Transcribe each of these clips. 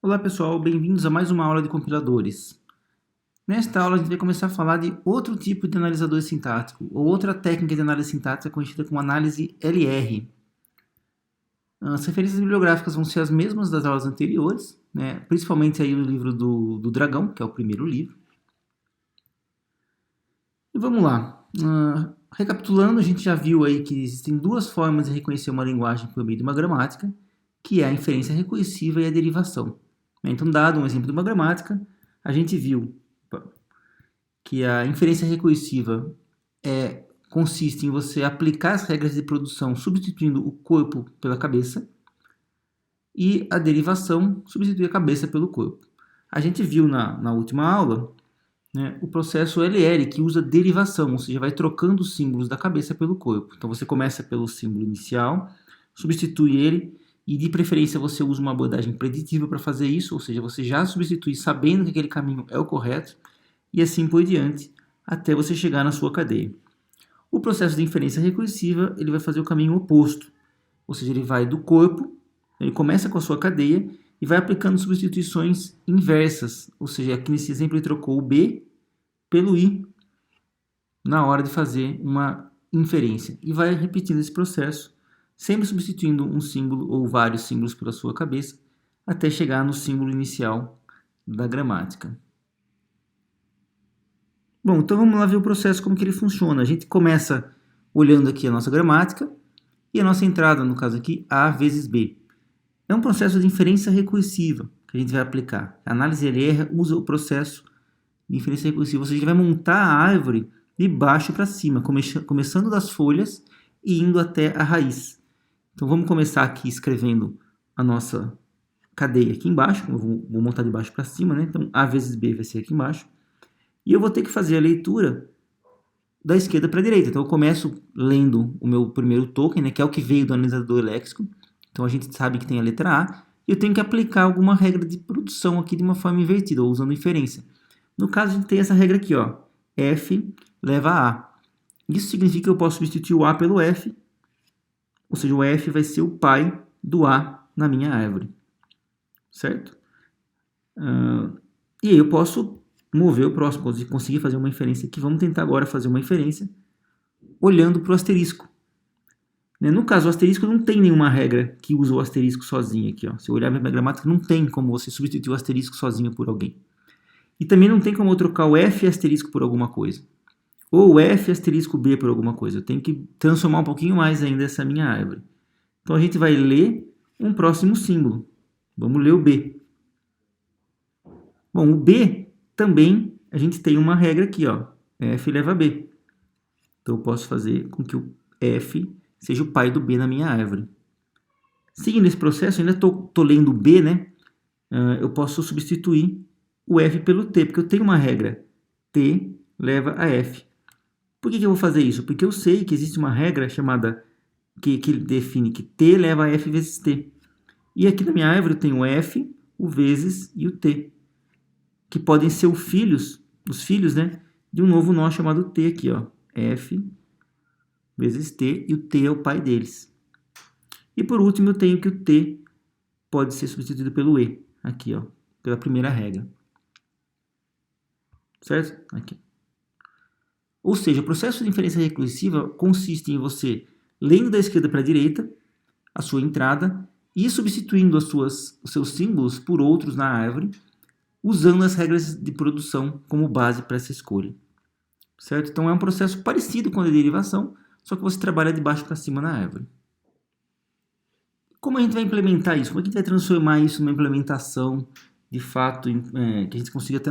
Olá pessoal, bem-vindos a mais uma aula de compiladores. Nesta aula a gente vai começar a falar de outro tipo de analisador sintático, ou outra técnica de análise sintática conhecida como análise LR. As referências bibliográficas vão ser as mesmas das aulas anteriores, né? Principalmente aí o livro do Dragão, que é o primeiro livro. E vamos lá. Recapitulando, a gente já viu aí que existem duas formas de reconhecer uma linguagem por meio de uma gramática, que é a inferência recursiva e a derivação. Então, dado um exemplo de uma gramática, a gente viu que a inferência recursiva consiste em você aplicar as regras de produção substituindo o corpo pela cabeça e a derivação substituir a cabeça pelo corpo. A gente viu na última aula, né, o processo LL, que usa derivação, ou seja, vai trocando os símbolos da cabeça pelo corpo. Então você começa pelo símbolo inicial, substitui ele, e de preferência você usa uma abordagem preditiva para fazer isso, ou seja, você já substitui sabendo que aquele caminho é o correto, e assim por diante, até você chegar na sua cadeia. O processo de inferência recursiva ele vai fazer o caminho oposto, ou seja, ele vai do corpo, ele começa com a sua cadeia e vai aplicando substituições inversas, ou seja, aqui nesse exemplo ele trocou o B pelo I na hora de fazer uma inferência. E vai repetindo esse processo, sempre substituindo um símbolo ou vários símbolos pela sua cabeça, até chegar no símbolo inicial da gramática. Bom, então vamos lá ver o processo, como que ele funciona. A gente começa olhando aqui a nossa gramática e a nossa entrada, no caso aqui, A vezes B. É um processo de inferência recursiva que a gente vai aplicar. A análise LR usa o processo de inferência recursiva, ou seja, a gente vai montar a árvore de baixo para cima, começando das folhas e indo até a raiz. Então vamos começar aqui escrevendo a nossa cadeia aqui embaixo, eu vou montar de baixo para cima, né? Então A vezes B vai ser aqui embaixo. E eu vou ter que fazer a leitura da esquerda para a direita. Então eu começo lendo o meu primeiro token, né, que é o que veio do analisador léxico. Então a gente sabe que tem a letra A, e eu tenho que aplicar alguma regra de produção aqui de uma forma invertida, ou usando inferência. No caso, a gente tem essa regra aqui, ó, F leva a A. Isso significa que eu posso substituir o A pelo F, ou seja, o F vai ser o pai do A na minha árvore, certo? E aí eu posso mover o próximo, conseguir fazer uma inferência aqui. Vamos tentar agora fazer uma inferência olhando para o asterisco. No caso, o asterisco não tem nenhuma regra que usa o asterisco sozinho aqui. Ó. Se eu olhar para a minha gramática, não tem como você substituir o asterisco sozinho por alguém. E também não tem como eu trocar o F asterisco por alguma coisa. Ou o F asterisco B por alguma coisa. Eu tenho que transformar um pouquinho mais ainda essa minha árvore. Então a gente vai ler um próximo símbolo. Vamos ler o B. Bom, o B também a gente tem uma regra aqui, ó. F leva a B. Então eu posso fazer com que o F seja o pai do B na minha árvore. Seguindo esse processo, ainda estou lendo o B, né? Eu posso substituir o F pelo T, porque eu tenho uma regra. T leva a F. Por que eu vou fazer isso? Porque eu sei que existe uma regra chamada que define que T leva a F vezes T. E aqui na minha árvore eu tenho o F, o vezes e o T, que podem ser os filhos, né, de um novo nó chamado T aqui, ó. F vezes T, e o T é o pai deles. E por último eu tenho que o T pode ser substituído pelo E, aqui, ó, pela primeira regra. Certo? Aqui. Ou seja, o processo de inferência recursiva consiste em você lendo da esquerda para a direita a sua entrada e substituindo os seus símbolos por outros na árvore, usando as regras de produção como base para essa escolha. Certo? Então é um processo parecido com a derivação, só que você trabalha de baixo para cima na árvore. Como a gente vai implementar isso? Como a gente vai transformar isso numa implementação de fato, que a gente consiga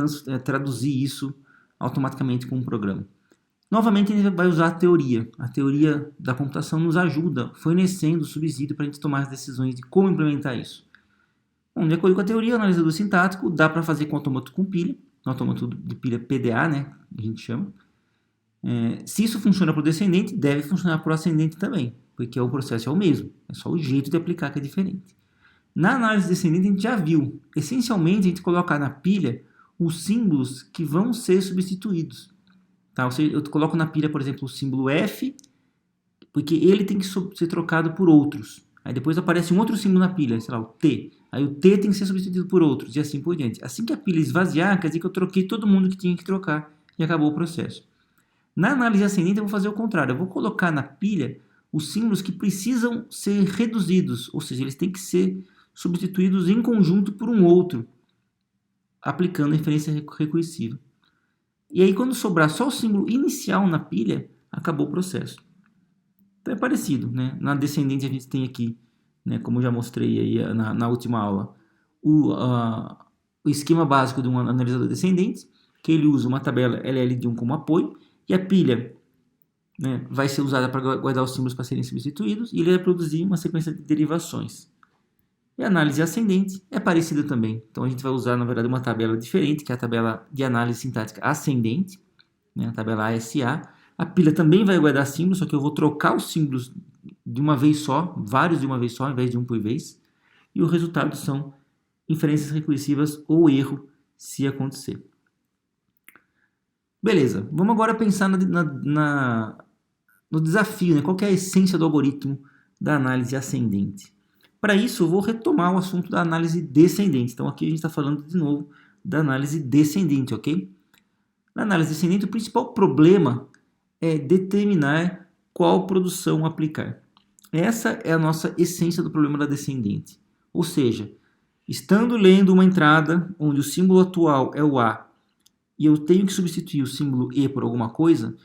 traduzir isso automaticamente com um programa? Novamente, a gente vai usar a teoria. A teoria da computação nos ajuda, fornecendo subsídio para a gente tomar as decisões de como implementar isso. Bom, de acordo com a teoria, o analisador sintático dá para fazer com autômato com pilha, autômato de pilha PDA, né, a gente chama. Se isso funciona para o descendente, deve funcionar para o ascendente também, porque o processo é o mesmo, é só o jeito de aplicar que é diferente. Na análise descendente, a gente já viu, essencialmente, a gente colocar na pilha os símbolos que vão ser substituídos. Tá? Eu coloco na pilha, por exemplo, o símbolo F, porque ele tem que ser trocado por outros. Aí depois aparece um outro símbolo na pilha, sei lá, o T. Aí o T tem que ser substituído por outros, e assim por diante. Assim que a pilha esvaziar, quer dizer que eu troquei todo mundo que tinha que trocar e acabou o processo. Na análise ascendente, eu vou fazer o contrário. Eu vou colocar na pilha os símbolos que precisam ser reduzidos, ou seja, eles têm que ser substituídos em conjunto por um outro, aplicando a inferência recursiva. E aí, quando sobrar só o símbolo inicial na pilha, acabou o processo. Então é parecido, né? Na descendente a gente tem aqui, né, como eu já mostrei aí na última aula, o esquema básico de um analisador descendente, que ele usa uma tabela LL de 1 como apoio, e a pilha, né, vai ser usada para guardar os símbolos para serem substituídos, e ele vai produzir uma sequência de derivações. E a análise ascendente é parecida também. Então a gente vai usar, na verdade, uma tabela diferente, que é a tabela de análise sintática ascendente, né, a tabela ASA. A pilha também vai guardar símbolos, só que eu vou trocar os símbolos de uma vez só, vários de uma vez só, ao invés de um por vez. E o resultado são inferências recursivas ou erro, se acontecer. Beleza, vamos agora pensar no desafio, né? Qual que é a essência do algoritmo da análise ascendente. Para isso, eu vou retomar o assunto da análise descendente. Então, aqui a gente está falando de novo da análise descendente, ok? Na análise descendente, o principal problema é determinar qual produção aplicar. Essa é a nossa essência do problema da descendente. Ou seja, estando lendo uma entrada onde o símbolo atual é o A e eu tenho que substituir o símbolo E por alguma coisa,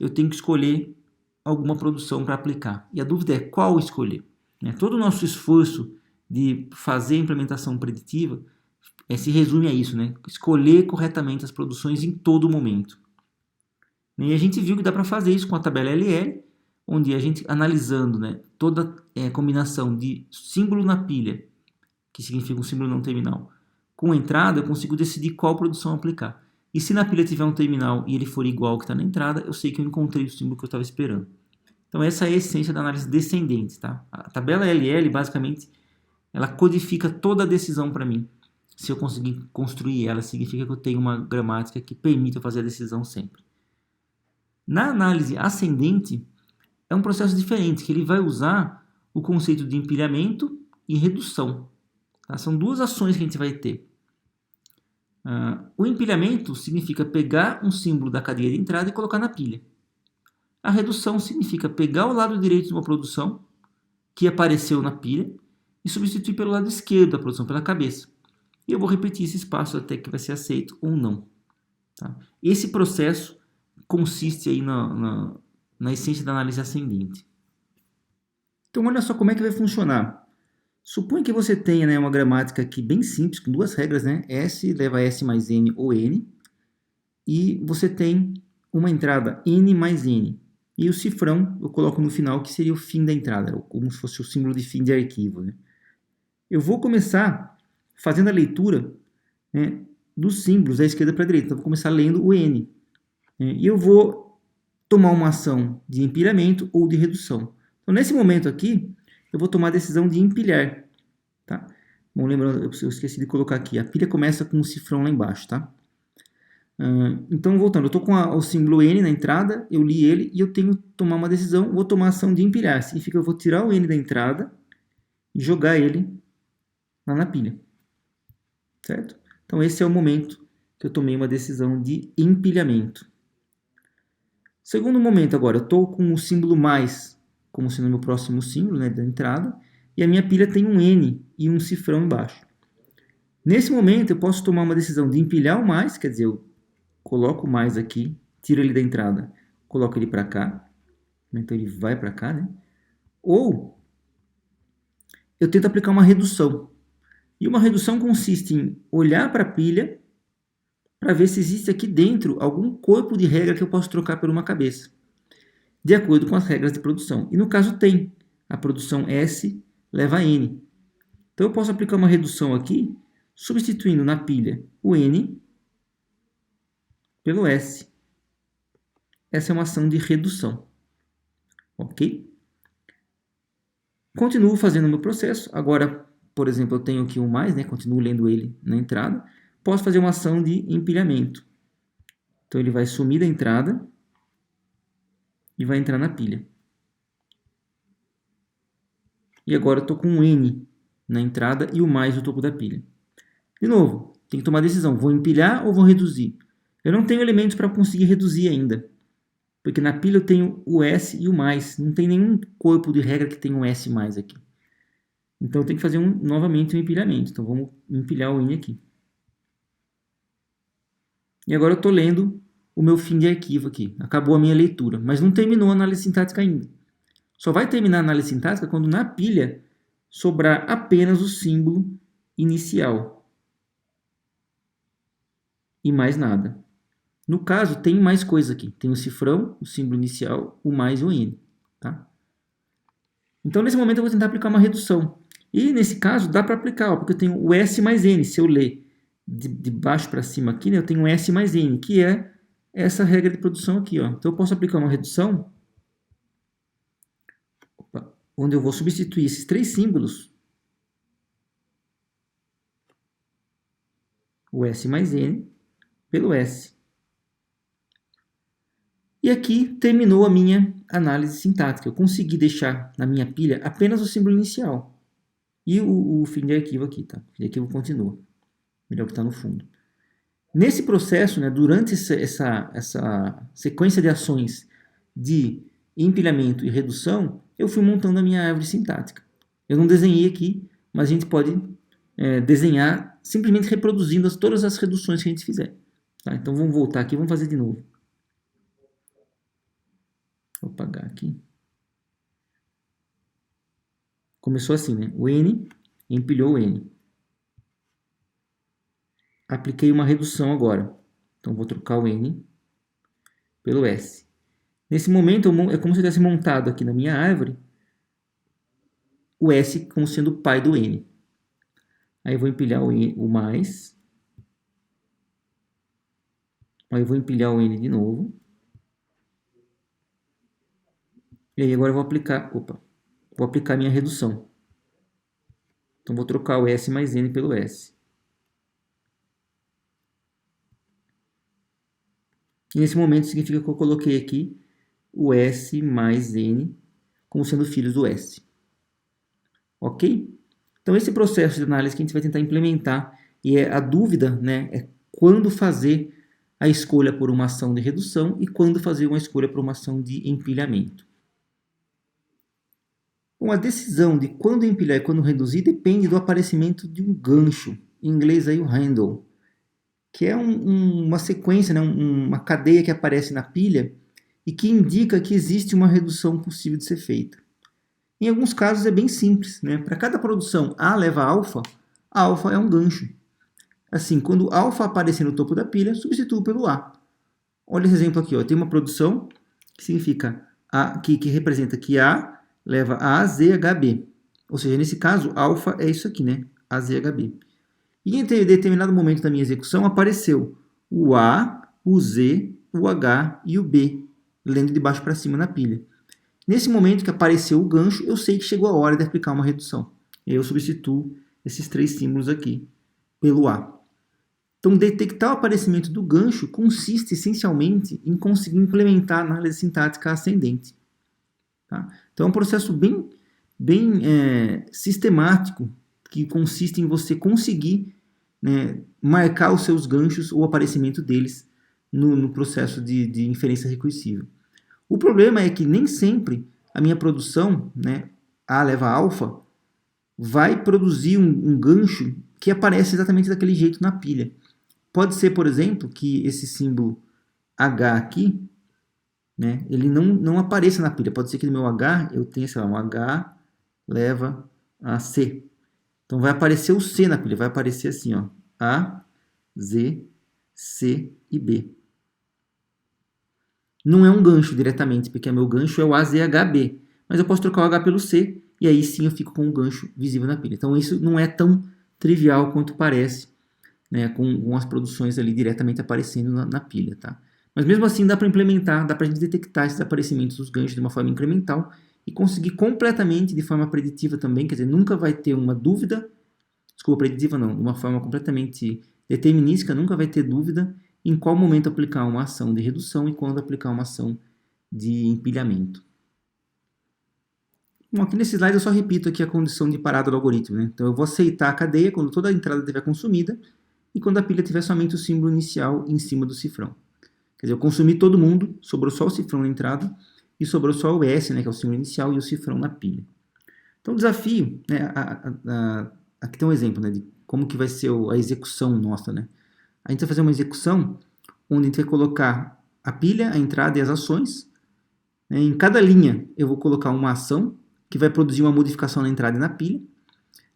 eu tenho que escolher alguma produção para aplicar. E a dúvida é qual escolher. Todo o nosso esforço de fazer a implementação preditiva se resume a isso, né? Escolher corretamente as produções em todo momento. E a gente viu que dá para fazer isso com a tabela LL, onde a gente, analisando, né, toda a combinação de símbolo na pilha, que significa um símbolo não terminal, com entrada, eu consigo decidir qual produção aplicar. E se na pilha tiver um terminal e ele for igual ao que está na entrada, eu sei que eu encontrei o símbolo que eu estava esperando. Então essa é a essência da análise descendente. Tá? A tabela LL, basicamente, ela codifica toda a decisão para mim. Se eu conseguir construir ela, significa que eu tenho uma gramática que permite eu fazer a decisão sempre. Na análise ascendente, é um processo diferente, que ele vai usar o conceito de empilhamento e redução. Tá? São duas ações que a gente vai ter. O empilhamento significa pegar um símbolo da cadeia de entrada e colocar na pilha. A redução significa pegar o lado direito de uma produção que apareceu na pilha e substituir pelo lado esquerdo da produção, pela cabeça. E eu vou repetir esse espaço até que vai ser aceito ou não. Tá? Esse processo consiste aí na essência da análise ascendente. Então, olha só como é que vai funcionar. Suponha que você tenha, né, uma gramática aqui bem simples, com duas regras, né? S leva a S mais N ou N. E você tem uma entrada N mais N. E o cifrão eu coloco no final, que seria o fim da entrada, como se fosse o símbolo de fim de arquivo. Né? Eu vou começar fazendo a leitura, né, dos símbolos da esquerda para a direita. Então, eu vou começar lendo o N. E eu vou tomar uma ação de empilhamento ou de redução. Então, nesse momento aqui, eu vou tomar a decisão de empilhar. Tá? Bom, lembrando, eu esqueci de colocar aqui. A pilha começa com o cifrão lá embaixo. Tá? Então, voltando, eu estou com o símbolo N na entrada, eu li ele e eu tenho que tomar uma decisão, vou tomar a ação de empilhar. Significa que eu vou tirar o N da entrada e jogar ele lá na pilha. Certo? Então, esse é o momento que eu tomei uma decisão de empilhamento. Segundo momento agora, eu estou com o símbolo mais como sendo o meu próximo símbolo, né, da entrada, e a minha pilha tem um N e um cifrão embaixo. Nesse momento, eu posso tomar uma decisão de empilhar o mais, quer dizer, eu coloco o mais aqui, tiro ele da entrada, coloco ele para cá, então ele vai para cá, né? Ou eu tento aplicar uma redução. E uma redução consiste em olhar para a pilha para ver se existe aqui dentro algum corpo de regra que eu posso trocar por uma cabeça, de acordo com as regras de produção. E no caso tem. A produção S leva a N. Então eu posso aplicar uma redução aqui, substituindo na pilha o N pelo S. Essa é uma ação de redução. Ok? Continuo fazendo o meu processo. Agora, por exemplo, eu tenho aqui um mais, né? Continuo lendo ele na entrada. Posso fazer uma ação de empilhamento. Então ele vai sumir da entrada e vai entrar na pilha. E agora eu estou com um N na entrada e o mais no topo da pilha. De novo, tem que tomar decisão, vou empilhar ou vou reduzir? Eu não tenho elementos para conseguir reduzir ainda, porque na pilha eu tenho o S e o mais, não tem nenhum corpo de regra que tenha um S mais aqui. Então eu tenho que fazer novamente um empilhamento, então vamos empilhar o N aqui. E agora eu estou lendo o meu fim de arquivo aqui, acabou a minha leitura, mas não terminou a análise sintática ainda. Só vai terminar a análise sintática quando na pilha sobrar apenas o símbolo inicial e mais nada. No caso, tem mais coisa aqui. Tem o cifrão, o símbolo inicial, o mais e o N. Tá? Então, nesse momento, eu vou tentar aplicar uma redução. E, nesse caso, dá para aplicar, ó, porque eu tenho o S mais N. Se eu ler de baixo para cima aqui, né, eu tenho o S mais N, que é essa regra de produção aqui. Ó. Então, eu posso aplicar uma redução onde eu vou substituir esses três símbolos, o S mais N, pelo S. E aqui terminou a minha análise sintática. Eu consegui deixar na minha pilha apenas o símbolo inicial. E o fim de arquivo aqui, tá? O fim de arquivo continua. Melhor que está no fundo. Nesse processo, né, durante essa sequência de ações de empilhamento e redução, eu fui montando a minha árvore sintática. Eu não desenhei aqui, mas a gente pode desenhar simplesmente reproduzindo todas as reduções que a gente fizer. Tá? Então vamos voltar aqui e vamos fazer de novo. Vou apagar aqui. Começou assim, né? O N empilhou o N. Apliquei uma redução agora. Então vou trocar o N pelo S. Nesse momento é como se eu tivesse montado aqui na minha árvore o S como sendo o pai do N. Aí eu vou empilhar o mais. Aí eu vou empilhar o N de novo. E aí agora eu vou aplicar minha redução. Então vou trocar o S mais N pelo S. E nesse momento significa que eu coloquei aqui o S mais N como sendo filhos do S. Ok? Então esse processo de análise que a gente vai tentar implementar, e a dúvida, né, é quando fazer a escolha por uma ação de redução e quando fazer uma escolha por uma ação de empilhamento. Bom, a decisão de quando empilhar e quando reduzir depende do aparecimento de um gancho, em inglês aí o handle, que é uma sequência, né, uma cadeia que aparece na pilha e que indica que existe uma redução possível de ser feita. Em alguns casos é bem simples, né? Para cada produção A leva a alfa é um gancho. Assim, quando alfa aparecer no topo da pilha, substituo pelo A. Olha esse exemplo aqui, ó. Tem uma produção que significa que representa que A leva a AZHB. Ou seja, nesse caso, alfa é isso aqui, né? AZHB. E em determinado momento da minha execução apareceu o A, o Z, o H e o B, lendo de baixo para cima na pilha. Nesse momento que apareceu o gancho, eu sei que chegou a hora de aplicar uma redução. Eu substituo esses três símbolos aqui pelo A. Então, detectar o aparecimento do gancho consiste essencialmente em conseguir implementar a análise sintática ascendente. Tá? Então, é um processo bem sistemático que consiste em você conseguir, né, marcar os seus ganchos ou o aparecimento deles no processo de inferência recursiva. O problema é que nem sempre a minha produção, né, A leva a alfa, vai produzir um gancho que aparece exatamente daquele jeito na pilha. Pode ser, por exemplo, que esse símbolo H aqui, né, ele não apareça na pilha. Pode ser que no meu H eu tenha, sei lá, um H leva a C. Então vai aparecer o C na pilha, vai aparecer assim, ó, A, Z, C e B. Não é um gancho diretamente, porque o meu gancho é o AZHB. Mas eu posso trocar o H pelo C, e aí sim eu fico com o gancho visível na pilha. Então isso não é tão trivial quanto parece, né, com as produções ali diretamente aparecendo na pilha. Tá? Mas mesmo assim dá para implementar, dá para a gente detectar esses aparecimentos dos ganchos de uma forma incremental e conseguir completamente, de forma preditiva também, quer dizer, nunca vai ter uma dúvida, desculpa, preditiva não, de uma forma completamente determinística, nunca vai ter dúvida em qual momento aplicar uma ação de redução e quando aplicar uma ação de empilhamento. Bom, aqui nesse slide eu só repito aqui a condição de parada do algoritmo, né? Então eu vou aceitar a cadeia quando toda a entrada estiver consumida e quando a pilha tiver somente o símbolo inicial em cima do cifrão. Quer dizer, eu consumi todo mundo, sobrou só o cifrão na entrada e sobrou só o S, né, que é o símbolo inicial, e o cifrão na pilha. Então o desafio, né, aqui tem um exemplo, né, de como que vai ser a execução nossa, né? A gente vai fazer uma execução onde a gente vai colocar a pilha, a entrada e as ações. Né? Em cada linha eu vou colocar uma ação que vai produzir uma modificação na entrada e na pilha.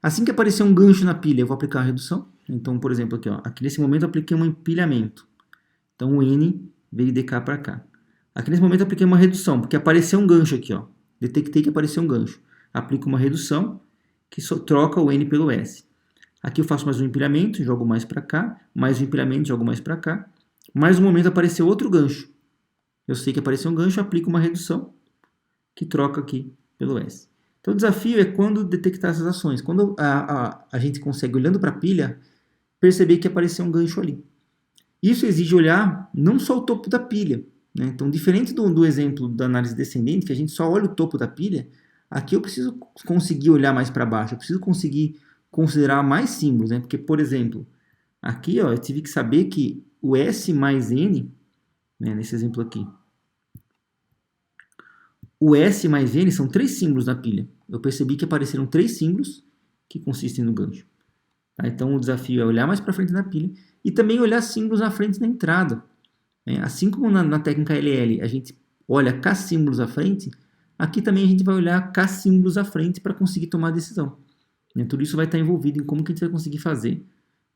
Assim que aparecer um gancho na pilha, eu vou aplicar a redução. Então, por exemplo, aqui, ó, aqui nesse momento eu apliquei um empilhamento. Então o N veio de cá para cá. Aqui nesse momento eu apliquei uma redução, porque apareceu um gancho aqui, ó. Detectei que apareceu um gancho. Aplico uma redução, que troca o N pelo S. Aqui eu faço mais um empilhamento, jogo mais para cá, mais um empilhamento, jogo mais para cá. Mais um momento apareceu outro gancho. Eu sei que apareceu um gancho, aplico uma redução, que troca aqui pelo S. Então o desafio é quando detectar essas ações. Quando a gente consegue, olhando para a pilha, perceber que apareceu um gancho ali. Isso exige olhar não só o topo da pilha. Né? Então, diferente do exemplo da análise descendente, que a gente só olha o topo da pilha, aqui eu preciso conseguir olhar mais para baixo, eu preciso conseguir considerar mais símbolos. Né? Porque, por exemplo, aqui ó, eu tive que saber que o S mais N, né, nesse exemplo aqui, o S mais N são 3 símbolos na pilha. Eu percebi que apareceram 3 símbolos que consistem no gancho. Tá? Então o desafio é olhar mais para frente na pilha e também olhar símbolos na frente na entrada. Né? Assim como na técnica LL a gente olha K símbolos à frente, aqui também a gente vai olhar K símbolos à frente para conseguir tomar a decisão. Né? Tudo isso vai estar envolvido em como que a gente vai conseguir fazer,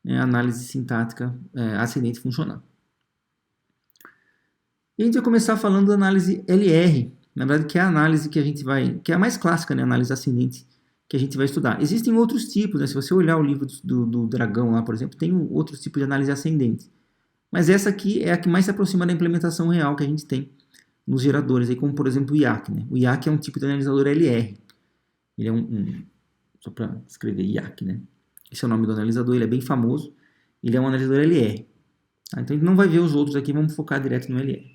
né, a análise sintática ascendente funcional. E a gente vai começar falando da análise LR, na verdade, que é a análise que a gente vai, que é a mais clássica, né, a análise ascendente que a gente vai estudar. Existem outros tipos, né? Se você olhar o livro do Dragão lá, por exemplo, tem outros tipos de análise ascendente. Mas essa aqui é a que mais se aproxima da implementação real que a gente tem nos geradores, aí, como por exemplo o IAC. Né? O IAC é um tipo de analisador LR. Ele é só para escrever IAC, né? Esse é o nome do analisador, ele é bem famoso. Ele é um analisador LR. Tá? Então a gente não vai ver os outros aqui, vamos focar direto no LR.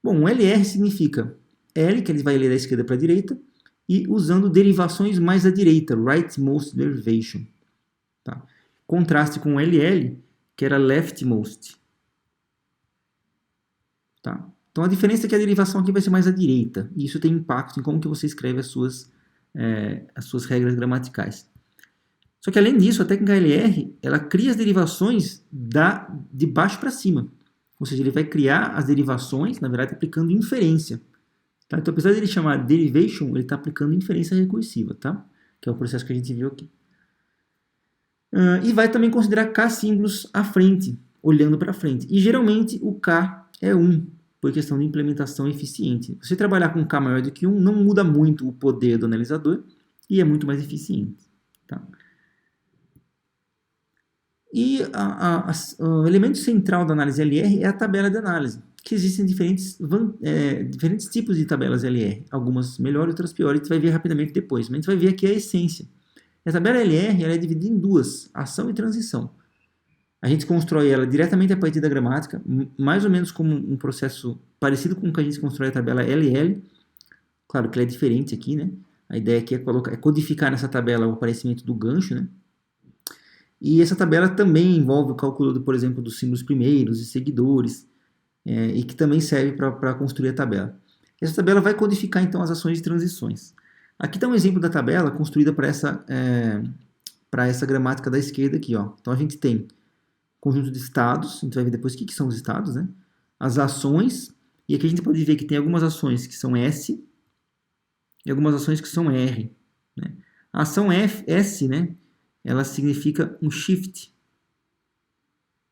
Bom, o LR significa L, que ele vai ler da esquerda para a direita, e usando derivações mais à direita, rightmost derivation. Tá? Contraste com o LL, que era leftmost. Tá? Então a diferença é que a derivação aqui vai ser mais à direita, e isso tem impacto em como que você escreve as suas regras gramaticais. Só que além disso, a técnica LR, ela cria as derivações de baixo para cima. Ou seja, ele vai criar as derivações, na verdade, aplicando inferência. Tá? Então, apesar de ele chamar derivation, ele está aplicando inferência recursiva, tá? Que é o processo que a gente viu aqui. E vai também considerar K símbolos à frente, olhando para frente. E geralmente o K é 1, por questão de implementação eficiente. Se você trabalhar com K maior do que 1, não muda muito o poder do analisador e é muito mais eficiente. Tá? E o elemento central da análise LR é a tabela de análise, que existem diferentes tipos de tabelas LR, algumas melhores, outras piores, a gente vai ver rapidamente depois, mas a gente vai ver aqui a essência. A tabela LR ela é dividida em duas, ação e transição. A gente constrói ela diretamente a partir da gramática, mais ou menos como um processo parecido com o que a gente constrói a tabela LL, claro que ela é diferente aqui, né? A ideia aqui é codificar nessa tabela o aparecimento do gancho, né? E essa tabela também envolve o cálculo, por exemplo, dos símbolos primeiros e seguidores, e que também serve para construir a tabela. Essa tabela vai codificar, então, as ações de transições. Aqui está um exemplo da tabela construída para essa gramática da esquerda aqui. Ó. Então, a gente tem conjunto de estados, a gente vai ver depois o que são os estados, né? As ações, e aqui a gente pode ver que tem algumas ações que são S e algumas ações que são R. Né? A ação S, né? Ela significa um shift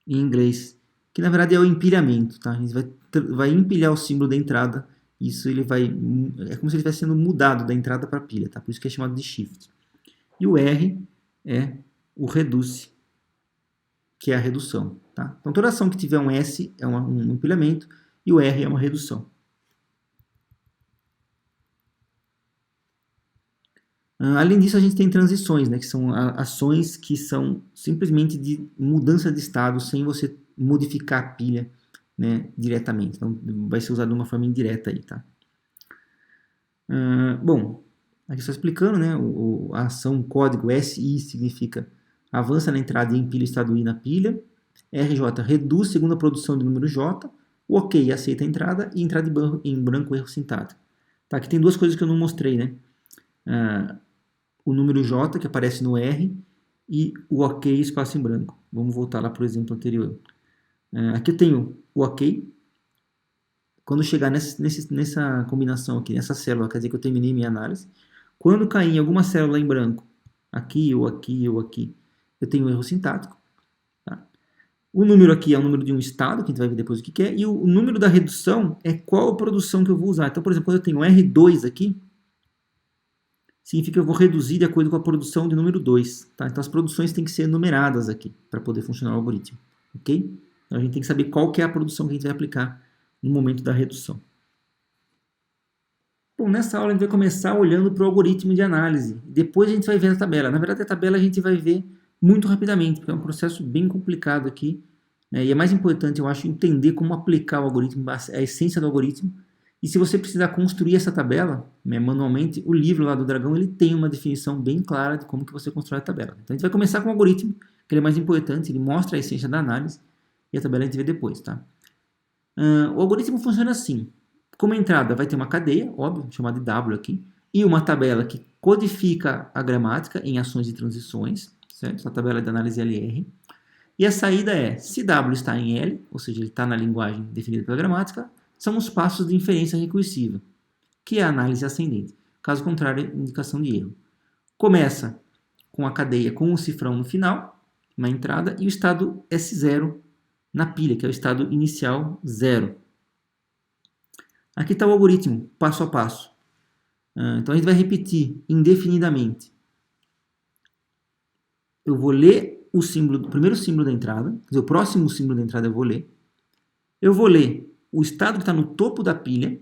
em inglês, que na verdade é o empilhamento, tá? A gente vai empilhar o símbolo da entrada, isso é como se ele estivesse sendo mudado da entrada para a pilha, tá? Por isso que é chamado de shift. E o R é o reduce, que é a redução, tá? Então toda ação que tiver um S é um empilhamento e o R é uma redução. Além disso, a gente tem transições, né, que são ações que são simplesmente de mudança de estado sem você modificar a pilha, né, diretamente. Então, vai ser usado de uma forma indireta aí, tá? Bom, Aqui só explicando, né? A ação código SI significa avança na entrada e empilha o estado I na pilha. RJ reduz segundo a produção do número J. O OK aceita a entrada e entrada em branco erro sintático. Tá, aqui tem duas coisas que eu não mostrei, né? O número J que aparece no R e o OK espaço em branco. Vamos voltar lá para o exemplo anterior. Aqui eu tenho o OK. Quando chegar nessa combinação aqui, nessa célula, quer dizer que eu terminei minha análise. Quando cair em alguma célula em branco, aqui ou aqui ou aqui, eu tenho um erro sintático. Tá? O número aqui é o número de um estado, que a gente vai ver depois o que é, e o número da redução é qual a produção que eu vou usar. Então, por exemplo, quando eu tenho R2 aqui, significa que eu vou reduzir de acordo com a produção de número 2. Tá? Então, as produções têm que ser numeradas aqui, para poder funcionar o algoritmo. Ok? Então, a gente tem que saber qual que é a produção que a gente vai aplicar no momento da redução. Bom, nessa aula a gente vai começar olhando para o algoritmo de análise. Depois a gente vai ver a tabela. Na verdade, a tabela a gente vai ver muito rapidamente, porque é um processo bem complicado aqui. Né? E é mais importante, eu acho, entender como aplicar o algoritmo, a essência do algoritmo. E se você precisar construir essa tabela, né, manualmente, o livro lá do Dragão ele tem uma definição bem clara de como que você constrói a tabela. Então a gente vai começar com o algoritmo, que ele é mais importante, ele mostra a essência da análise, e a tabela a gente vê depois. Tá? O algoritmo funciona assim. Como entrada vai ter uma cadeia, óbvio, chamada de W aqui, e uma tabela que codifica a gramática em ações e transições, certo? Essa tabela de análise LR. E a saída é, se W está em L, ou seja, ele está na linguagem definida pela gramática, são os passos de inferência recursiva, que é a análise ascendente. Caso contrário, indicação de erro. Começa com a cadeia com o cifrão no final, na entrada, e o estado S0 na pilha, que é o estado inicial 0. Aqui está o algoritmo, passo a passo. Então a gente vai repetir indefinidamente. Eu vou ler o primeiro símbolo da entrada, quer dizer, o próximo símbolo da entrada eu vou ler. Eu vou ler o estado que está no topo da pilha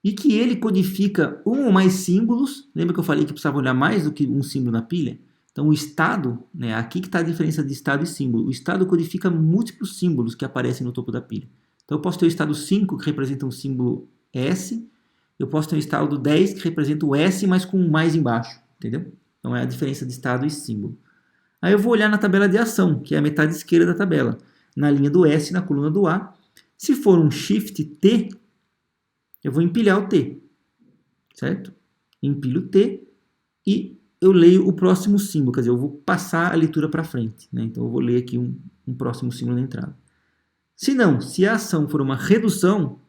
e que ele codifica um ou mais símbolos. Lembra que eu falei que precisava olhar mais do que um símbolo na pilha? Então o estado, né, aqui que está a diferença de estado e símbolo. O estado codifica múltiplos símbolos que aparecem no topo da pilha. Então eu posso ter o estado 5, que representa um símbolo S. Eu posso ter o estado 10, que representa o S, mas com um mais embaixo. Entendeu? Então é a diferença de estado e símbolo. Aí eu vou olhar na tabela de ação, que é a metade esquerda da tabela. Na linha do S, na coluna do A. Se for um Shift T, eu vou empilhar o T. Certo? Empilho o T e eu leio o próximo símbolo. Quer dizer, eu vou passar a leitura para frente. Né? Então eu vou ler aqui um próximo símbolo na entrada. Se não, se a ação for uma redução,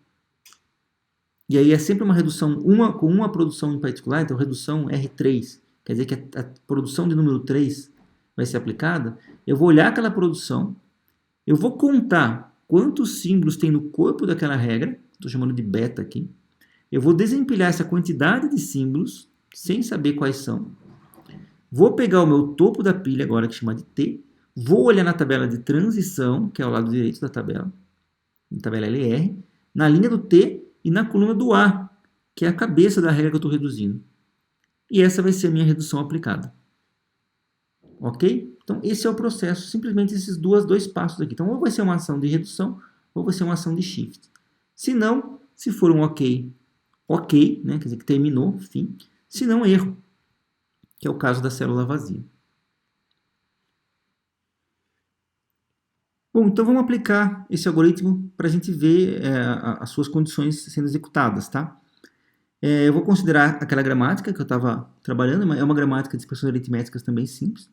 e aí é sempre uma redução com uma produção em particular, então redução R3, quer dizer que a produção de número 3 vai ser aplicada, eu vou olhar aquela produção, eu vou contar quantos símbolos tem no corpo daquela regra, estou chamando de beta aqui, eu vou desempilhar essa quantidade de símbolos, sem saber quais são, vou pegar o meu topo da pilha agora, que chama de T, vou olhar na tabela de transição, que é o lado direito da tabela, na tabela LR, na linha do T e na coluna do A, que é a cabeça da regra que eu estou reduzindo. E essa vai ser a minha redução aplicada. Ok? Então, esse é o processo, simplesmente esses dois passos aqui. Então, ou vai ser uma ação de redução, ou vai ser uma ação de shift. Se não, se for um ok, né? Quer dizer que terminou, fim. Se não, erro, que é o caso da célula vazia. Bom, então vamos aplicar esse algoritmo para a gente ver as suas condições sendo executadas, tá? Eu vou considerar aquela gramática que eu estava trabalhando, é uma gramática de expressões aritméticas também simples.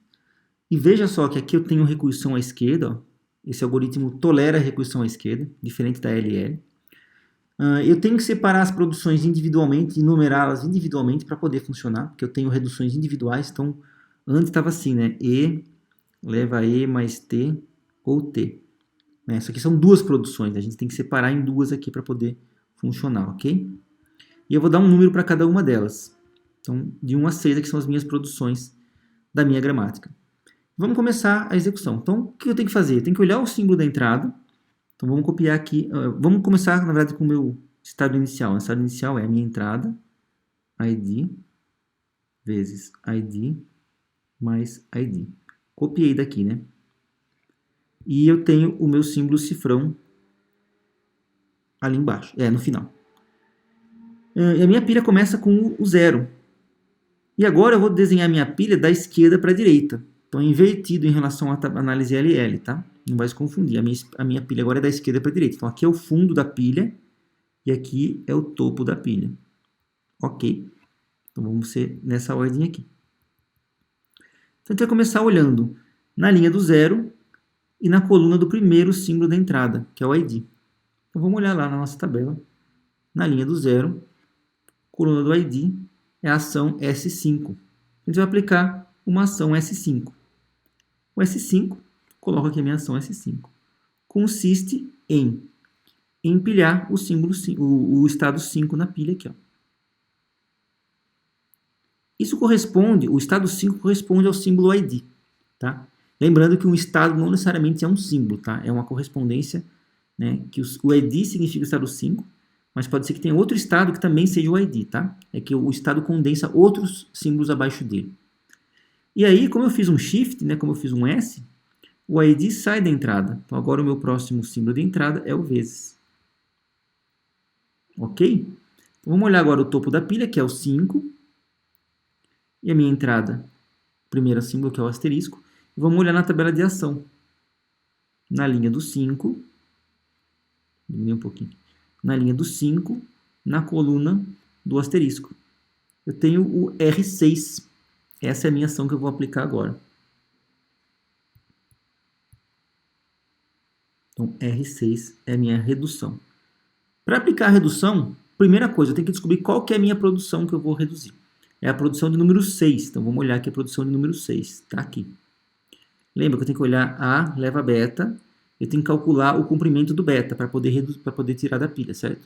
E veja só que aqui eu tenho recursão à esquerda, ó. Esse algoritmo tolera a recursão à esquerda, diferente da LL. Eu tenho que separar as produções individualmente e numerá-las individualmente para poder funcionar, porque eu tenho reduções individuais, então antes estava assim, né? E leva a E mais T ou T. Né? Isso aqui são duas produções, a gente tem que separar em duas aqui para poder funcionar, ok? E eu vou dar um número para cada uma delas. Então, de 1 a 6 aqui são as minhas produções da minha gramática. Vamos começar a execução. Então, o que eu tenho que fazer? Eu tenho que olhar o símbolo da entrada. Então, vamos copiar aqui. Vamos começar, na verdade, com o meu estado inicial. O estado inicial é a minha entrada, ID, vezes ID, mais ID. Copiei daqui, né? E eu tenho o meu símbolo cifrão ali embaixo, no final. E a minha pilha começa com o 0. E agora eu vou desenhar minha pilha da esquerda para a direita. Então, invertido em relação à análise LL, tá? Não vai se confundir. A minha pilha agora é da esquerda para a direita. Então, aqui é o fundo da pilha e aqui é o topo da pilha. Ok? Então, vamos ser nessa ordem aqui. Então, a gente vai começar olhando na linha do zero e na coluna do primeiro símbolo da entrada, que é o ID. Então, vamos olhar lá na nossa tabela. Na linha do zero, coluna do ID é a ação S5. A gente vai aplicar uma ação S5. O S5, coloco aqui a minha ação S5, consiste em empilhar o símbolo, o estado 5 na pilha aqui. Ó. Isso corresponde, o estado 5 corresponde ao símbolo ID. Tá? Lembrando que um estado não necessariamente é um símbolo, tá? É uma correspondência, né, que o ID significa o estado 5, mas pode ser que tenha outro estado que também seja o ID, tá? É que o estado condensa outros símbolos abaixo dele. E aí, como eu fiz um shift, né, como eu fiz um S, o ID sai da entrada. Então, agora o meu próximo símbolo de entrada é o vezes. Ok? Então, vamos olhar agora o topo da pilha, que é o 5. E a minha entrada, primeiro símbolo, que é o asterisco. E vamos olhar na tabela de ação. Na linha do 5, diminuir um pouquinho. Na linha do 5, na coluna do asterisco. Eu tenho o R6. Essa é a minha ação que eu vou aplicar agora. Então, R6 é a minha redução. Para aplicar a redução, primeira coisa, eu tenho que descobrir qual que é a minha produção que eu vou reduzir. É a produção de número 6. Então, vamos olhar aqui a produção de número 6. Está aqui. Lembra que eu tenho que olhar A leva beta. Eu tenho que calcular o comprimento do beta para poder tirar da pilha, certo?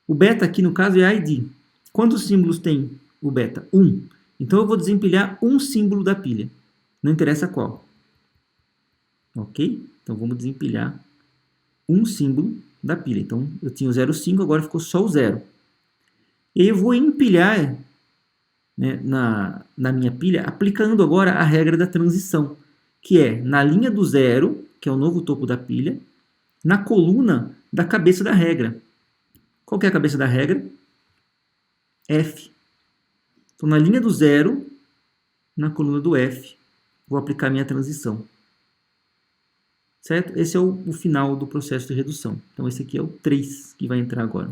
O beta aqui, no caso, é a ID. Quantos símbolos tem o beta? 1. Então, eu vou desempilhar um símbolo da pilha. Não interessa qual. Ok? Então, vamos desempilhar um símbolo da pilha. Então, eu tinha o 0,5, agora ficou só o 0. E aí eu vou empilhar, né, na minha pilha, aplicando agora a regra da transição, que é na linha do 0, que é o novo topo da pilha, na coluna da cabeça da regra. Qual que é a cabeça da regra? F. Então, na linha do 0, na coluna do F, vou aplicar minha transição. Certo? Esse é o final do processo de redução. Então, esse aqui é o 3 que vai entrar agora.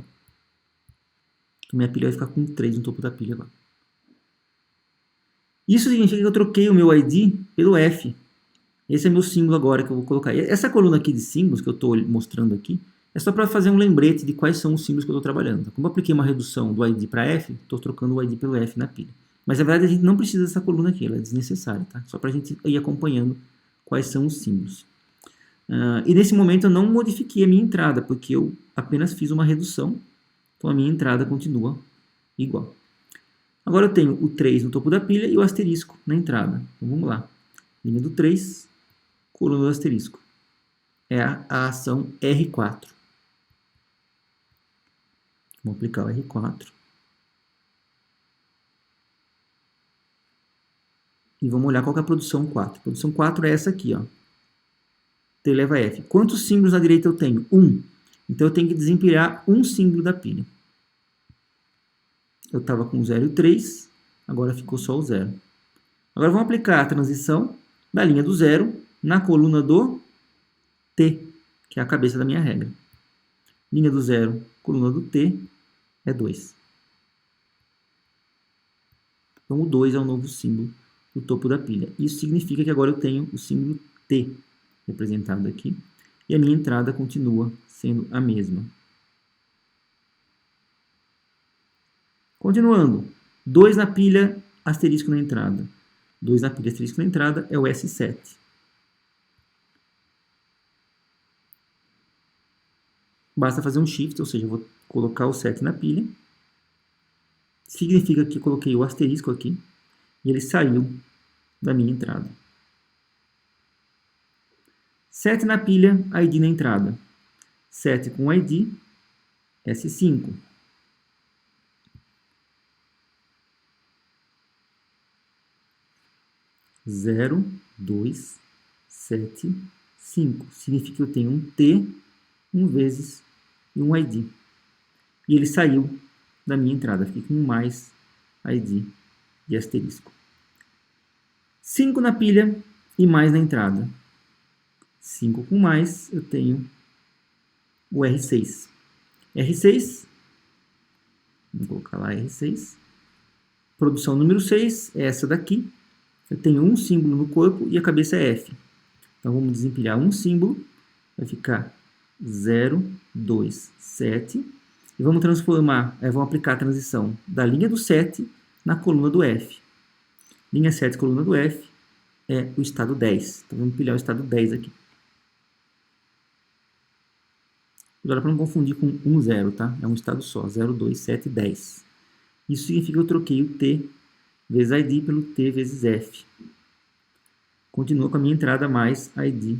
Então, minha pilha vai ficar com 3 no topo da pilha agora. Isso significa que eu troquei o meu ID pelo F. Esse é meu símbolo agora que eu vou colocar. Essa coluna aqui de símbolos que eu estou mostrando aqui é só para fazer um lembrete de quais são os símbolos que eu estou trabalhando. Então, como eu apliquei uma redução do ID para F, estou trocando o ID pelo F na pilha. Mas, na verdade, a gente não precisa dessa coluna aqui, ela é desnecessária. Tá? Só para a gente ir acompanhando quais são os símbolos. E nesse momento eu não modifiquei a minha entrada, porque eu apenas fiz uma redução. Então, a minha entrada continua igual. Agora eu tenho o 3 no topo da pilha e o asterisco na entrada. Então, vamos lá. Linha do 3, coluna do asterisco. É a ação R4. Vamos aplicar o R4. E vamos olhar qual que é a produção 4. A produção 4 é essa aqui, ó. T eleva a F. Quantos símbolos na direita eu tenho? 1. Então eu tenho que desempilhar um símbolo da pilha. Eu estava com 0 e 3, agora ficou só o 0. Agora vamos aplicar a transição da linha do 0 na coluna do T, que é a cabeça da minha regra. Linha do 0, coluna do T, é 2. Então o 2 é o novo símbolo do topo da pilha. Isso significa que agora eu tenho o símbolo T representado aqui. E a minha entrada continua sendo a mesma. Continuando. 2 na pilha, asterisco na entrada. 2 na pilha, asterisco na entrada é o S7. Basta fazer um shift, ou seja, eu vou colocar o 7 na pilha. Significa que eu coloquei o asterisco aqui e ele saiu da minha entrada. 7 na pilha, ID na entrada. 7 com ID, S5. Zero, 2, 7, 5. Significa que eu tenho um T, um vezes e um ID. E ele saiu da minha entrada. Fiquei com um mais ID de asterisco. 5 na pilha e mais na entrada. 5 com mais, eu tenho o R6. R6, vou colocar lá R6. Produção número 6 é essa daqui. Eu tenho um símbolo no corpo e a cabeça é F. Então, vamos desempilhar um símbolo. Vai ficar 0, 2, 7. E vamos transformar, vamos aplicar a transição da linha do 7 na coluna do F. Linha 7, coluna do F, é o estado 10. Então, vamos empilhar o estado 10 aqui. Agora, para não confundir com 1, 0, tá? É um estado só, 0, 2, 7, 10. Isso significa que eu troquei o T vezes ID pelo T vezes F. Continua com a minha entrada mais ID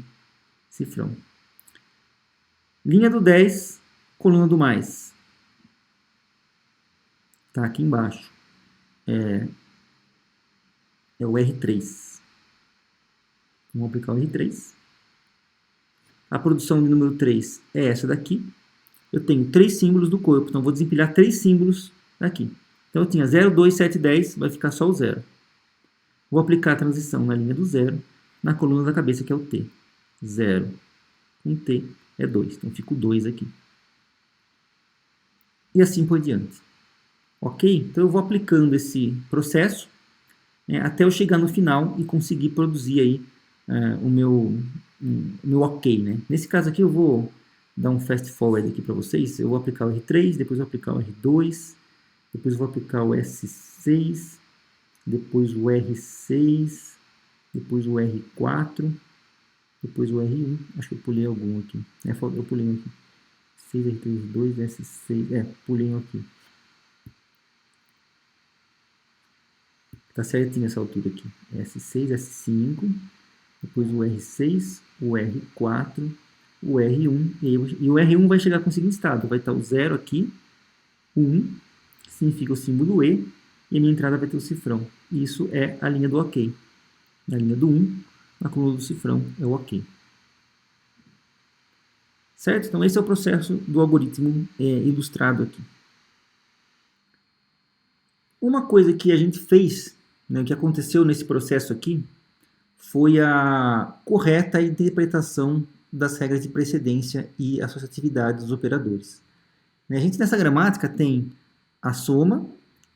cifrão. Linha do 10, coluna do mais. Tá aqui embaixo. É o R3. Vamos aplicar o R3. A produção de número 3 é essa daqui. Eu tenho 3 símbolos do corpo, então vou desempilhar 3 símbolos daqui. Então eu tinha 0, 2, 7, 10, vai ficar só o 0. Vou aplicar a transição na linha do 0, na coluna da cabeça, que é o T. 0 com T é 2, então fica o 2 aqui. E assim por diante. Ok? Então eu vou aplicando esse processo até eu chegar no final e conseguir produzir aí o meu ok. Né? Nesse caso aqui eu vou dar um fast forward aqui para vocês. Eu vou aplicar o R3, depois vou aplicar o R2, depois vou aplicar o S6, depois o R6, depois o R4, depois o R1. Acho que eu pulei algum aqui. Eu pulei um aqui. 6, R3, 2, S6. Pulei um aqui. Tá certinho essa altura aqui. S6, S5, depois o R6, o R4, o R1. E o R1 vai chegar com o seguinte estado. Vai estar o 0 aqui, o 1, que significa o símbolo E, e a minha entrada vai ter o cifrão. Isso é a linha do OK. Na linha do 1, na coluna do cifrão, é o OK. Certo? Então, esse é o processo do algoritmo ilustrado aqui. Uma coisa que a gente fez, né, que aconteceu nesse processo aqui, foi a correta interpretação das regras de precedência e associatividade dos operadores. A gente, nessa gramática, tem a soma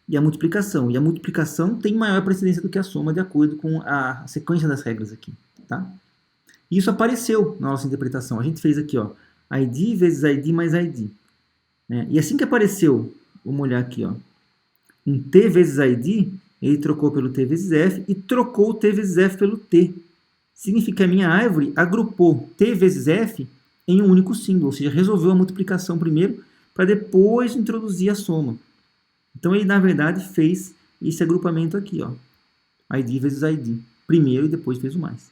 e a multiplicação. E a multiplicação tem maior precedência do que a soma, de acordo com a sequência das regras aqui. Tá? E isso apareceu na nossa interpretação. A gente fez aqui, ó, ID vezes ID mais ID. E assim que apareceu, vamos olhar aqui, ó, um T vezes ID, ele trocou pelo T vezes F e trocou o T vezes F pelo T. Significa que a minha árvore agrupou T vezes F em um único símbolo, ou seja, resolveu a multiplicação primeiro para depois introduzir a soma. Então, ele, na verdade, fez esse agrupamento aqui, ó, ID vezes ID, primeiro e depois fez o mais.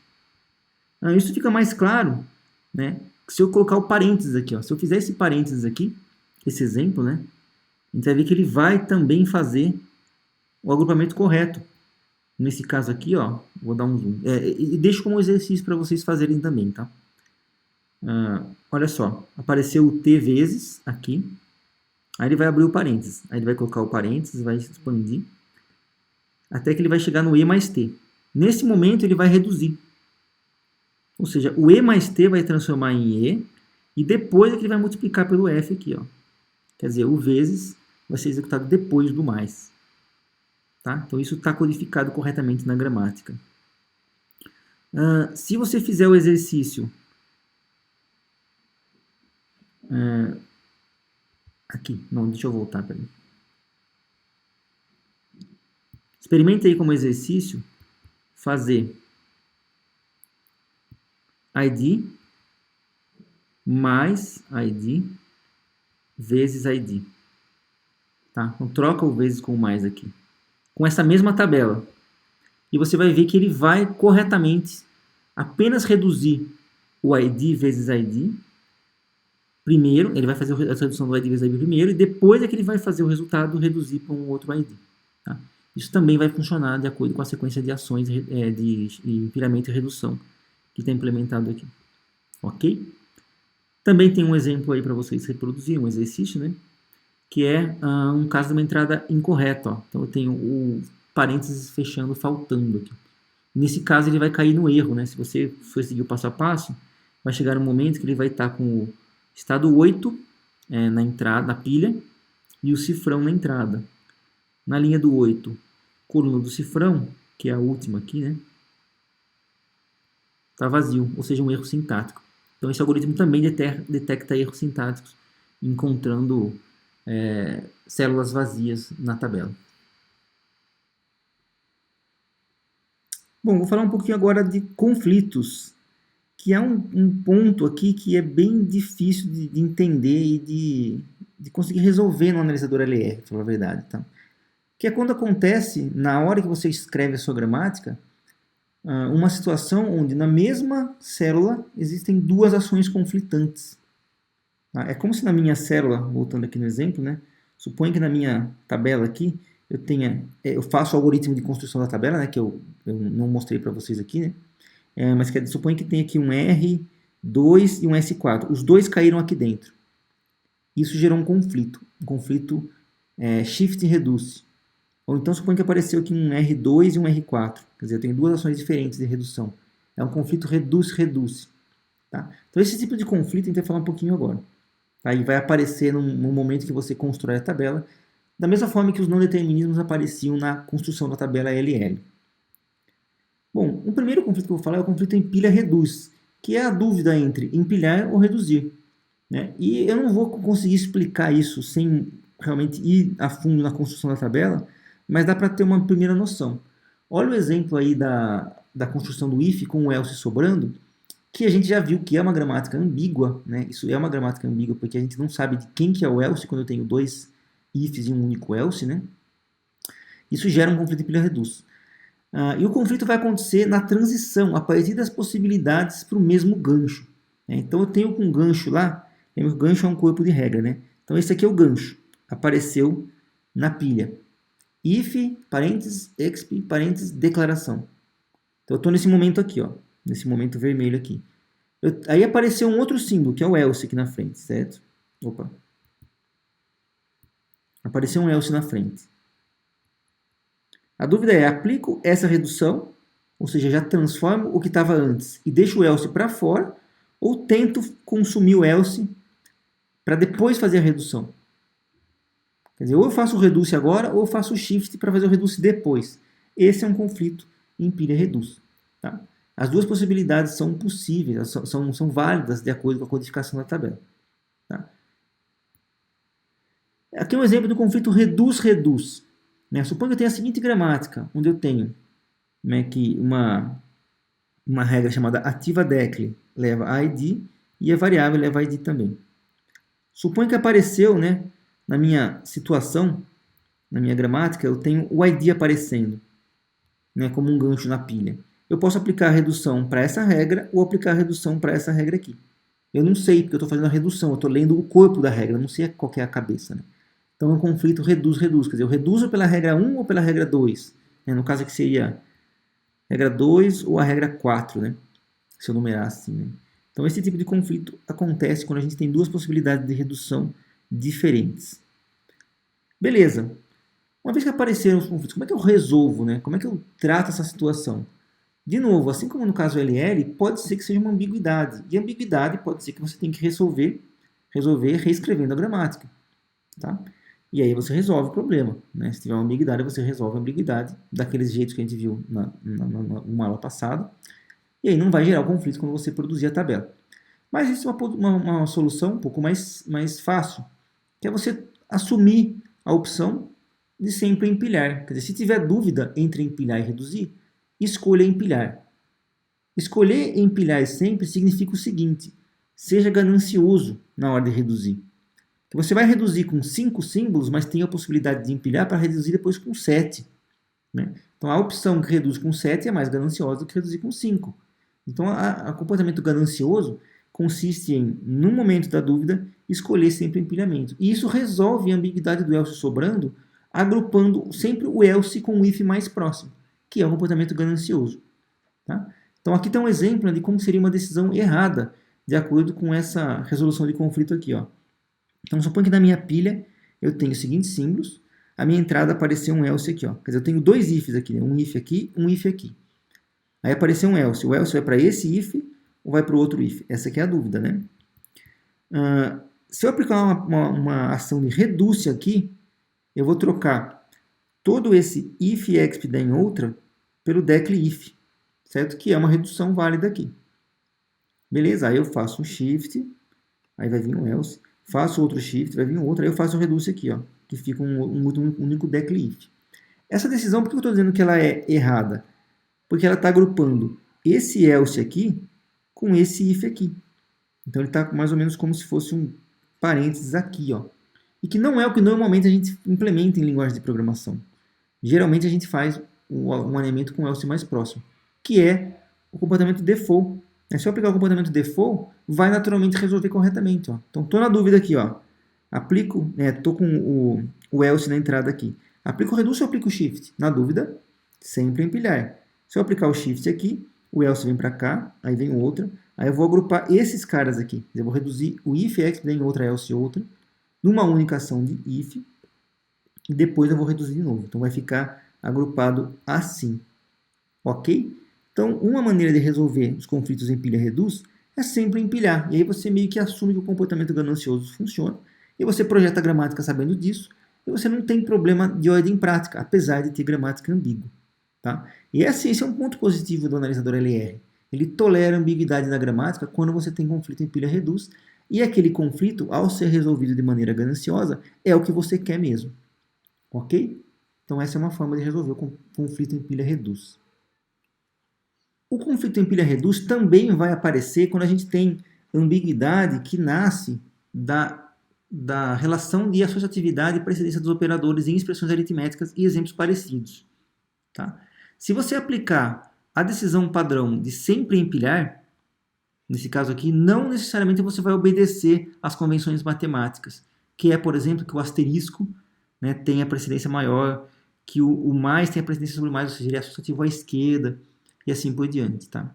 Isso fica mais claro, né, se eu colocar o parênteses aqui. Ó, se eu fizer esse parênteses aqui, esse exemplo, né, a gente vai ver que ele vai também fazer o agrupamento correto. Nesse caso aqui, ó, vou dar um zoom. E deixo como exercício para vocês fazerem também, tá? Olha só, apareceu o T vezes aqui. Aí ele vai abrir o parênteses. Aí ele vai colocar o parênteses, vai expandir, até que ele vai chegar no E mais T. Nesse momento ele vai reduzir. Ou seja, o E mais T vai transformar em E, e depois é que ele vai multiplicar pelo F aqui, ó. Quer dizer, o vezes vai ser executado depois do mais. Tá? Então, isso está codificado corretamente na gramática. Se você fizer o exercício aqui, não, deixa eu voltar, peraí. Experimente aí como exercício fazer ID mais ID vezes ID. Tá? Então, troca o vezes com o mais aqui, com essa mesma tabela. E você vai ver que ele vai corretamente apenas reduzir o ID vezes ID primeiro. Ele vai fazer a redução do ID vezes ID primeiro, e depois é que ele vai fazer o resultado reduzir para um outro ID. Tá? Isso também vai funcionar de acordo com a sequência de ações de empilhamento e redução que está implementado aqui. Ok? Também tem um exemplo aí para vocês reproduzirem, um exercício, né? Que é um caso de uma entrada incorreta. Ó. Então, eu tenho parênteses fechando, faltando aqui. Nesse caso, ele vai cair no erro, né? Se você for seguir o passo a passo, vai chegar um momento que ele vai estar com o estado 8 na entrada, na pilha, e o cifrão na entrada. Na linha do 8, coluna do cifrão, que é a última aqui, né? Está vazio, ou seja, um erro sintático. Então, esse algoritmo também detecta erros sintáticos, encontrando células vazias na tabela. Bom, vou falar um pouquinho agora de conflitos, que é um ponto aqui que é bem difícil de entender e de conseguir resolver no analisador LR, para falar a verdade. Tá? Que é quando acontece, na hora que você escreve a sua gramática, uma situação onde na mesma célula existem duas ações conflitantes. Tá? É como se na minha célula, voltando aqui no exemplo, né, suponha que na minha tabela aqui, eu faço o algoritmo de construção da tabela, né, que eu não mostrei para vocês aqui, né, mas suponha que tem aqui um R2 e um S4. Os dois caíram aqui dentro. Isso gerou um conflito shift e reduce. Ou então suponha que apareceu aqui um R2 e um R4. Quer dizer, eu tenho duas ações diferentes de redução. É um conflito reduce-reduce. Tá? Então esse tipo de conflito a gente vai falar um pouquinho agora. Tá? E vai aparecer no momento que você constrói a tabela, da mesma forma que os não determinismos apareciam na construção da tabela LL. Bom, o primeiro conflito que eu vou falar é o conflito empilha-reduz, que é a dúvida entre empilhar ou reduzir. Né? E eu não vou conseguir explicar isso sem realmente ir a fundo na construção da tabela, mas dá para ter uma primeira noção. Olha o exemplo aí da construção do if com o else sobrando, que a gente já viu que é uma gramática ambígua, né? Isso é uma gramática ambígua, porque a gente não sabe de quem que é o else quando eu tenho dois ifs e um único else, né? Isso gera um conflito empilha-reduz. E o conflito vai acontecer na transição, a partir das possibilidades para o mesmo gancho. Né? Então eu tenho um gancho lá, lembra que o gancho é um corpo de regra, né? Então esse aqui é o gancho, apareceu na pilha. If, parênteses, exp, parênteses, declaração. Então eu estou nesse momento aqui, ó, nesse momento vermelho aqui. Aí apareceu um outro símbolo, que é o else aqui na frente, certo? Opa. Apareceu um else na frente. A dúvida é, aplico essa redução, ou seja, já transformo o que estava antes e deixo o else para fora, ou tento consumir o else para depois fazer a redução. Quer dizer, ou eu faço o reduce agora, ou eu faço o shift para fazer o reduce depois. Esse é um conflito empilha-reduz. Tá? As duas possibilidades são possíveis, são válidas de acordo com a codificação da tabela. Tá? Aqui é um exemplo do conflito reduz-reduz. Né? Suponho que eu tenha a seguinte gramática, onde eu tenho, né, que uma regra chamada ativa decle leva id e a variável leva id também. Suponho que apareceu, né, na minha situação, na minha gramática, eu tenho o id aparecendo, né, como um gancho na pilha. Eu posso aplicar a redução para essa regra ou aplicar a redução para essa regra aqui. Eu não sei, porque eu estou fazendo a redução, eu estou lendo o corpo da regra, eu não sei qual que é a cabeça. Né? Então é um conflito reduz-reduz, quer dizer, eu reduzo pela regra 1 ou pela regra 2. Né? No caso aqui seria regra 2 ou a regra 4, né? Se eu numerar assim. Né? Então esse tipo de conflito acontece quando a gente tem duas possibilidades de redução diferentes. Beleza. Uma vez que apareceram os conflitos, como é que eu resolvo? Né? Como é que eu trato essa situação? De novo, assim como no caso LL, pode ser que seja uma ambiguidade. E ambiguidade pode ser que você tenha que resolver reescrevendo a gramática. Tá? E aí você resolve o problema. Né? Se tiver uma ambiguidade, você resolve a ambiguidade daqueles jeitos que a gente viu numa aula passada. E aí não vai gerar o conflito quando você produzir a tabela. Mas existe uma solução um pouco mais fácil, que é você assumir a opção de sempre empilhar. Quer dizer, se tiver dúvida entre empilhar e reduzir, escolha empilhar. Escolher empilhar sempre significa o seguinte: seja ganancioso na hora de reduzir. Você vai reduzir com 5 símbolos, mas tem a possibilidade de empilhar para reduzir depois com 7. Né? Então a opção que reduz com 7 é mais gananciosa do que reduzir com 5. Então o comportamento ganancioso consiste em, no momento da dúvida, escolher sempre o empilhamento. E isso resolve a ambiguidade do else sobrando, agrupando sempre o else com o if mais próximo, que é o comportamento ganancioso. Tá? Então aqui está um exemplo de como seria uma decisão errada, de acordo com essa resolução de conflito aqui. Ó. Então suponha que na minha pilha eu tenho os seguintes símbolos. a minha entrada apareceu um else aqui, ó. Quer dizer, eu tenho dois ifs aqui, né? Um if aqui, um if aqui. Aí apareceu um else. O else vai para esse if ou vai para o outro if? Essa aqui é a dúvida, né? Se eu aplicar uma ação de reduce aqui, eu vou trocar todo esse if exp da em outra pelo decl if, certo? Que é uma redução válida aqui. Beleza? Aí eu faço um shift, aí vai vir um else. Faço outro shift, vai vir um outro. Aí eu faço um reduce aqui, ó, que fica um único decl if. Essa decisão, por que eu estou dizendo que ela é errada? Porque ela está agrupando esse else aqui com esse if aqui. Então ele está mais ou menos como se fosse um parênteses aqui, ó. E que não é o que normalmente a gente implementa em linguagem de programação. Geralmente a gente faz um alinhamento com o else mais próximo, que é o comportamento default. Se eu aplicar o comportamento default, vai naturalmente resolver corretamente, ó. Então estou na dúvida aqui, ó. Aplico, estou com o else na entrada aqui. Aplico o reduce ou aplico o shift? Na dúvida, sempre empilhar. Se eu aplicar o shift aqui, o else vem para cá, aí vem outra. Aí eu vou agrupar esses caras aqui. Eu vou reduzir o if exp em outra, else outra, numa única ação de if, e depois eu vou reduzir de novo. Então vai ficar agrupado assim. Ok? Então, uma maneira de resolver os conflitos empilha-reduz é sempre empilhar. E aí você meio que assume que o comportamento ganancioso funciona, e você projeta a gramática sabendo disso, e você não tem problema de ordem prática, apesar de ter gramática ambígua. Tá? E esse é um ponto positivo do analisador LR. Ele tolera a ambiguidade na gramática quando você tem conflito empilha-reduz, e aquele conflito, ao ser resolvido de maneira gananciosa, é o que você quer mesmo. Ok? Então essa é uma forma de resolver o conflito empilha-reduz. O conflito empilha-reduz também vai aparecer quando a gente tem ambiguidade que nasce da relação de associatividade e precedência dos operadores em expressões aritméticas e exemplos parecidos. Tá? Se você aplicar a decisão padrão de sempre empilhar, nesse caso aqui, não necessariamente você vai obedecer às convenções matemáticas, que é, por exemplo, que o asterisco, né, tenha precedência maior, que o mais tenha precedência sobre o mais, ou seja, ele é associativo à esquerda, e assim por diante. Tá?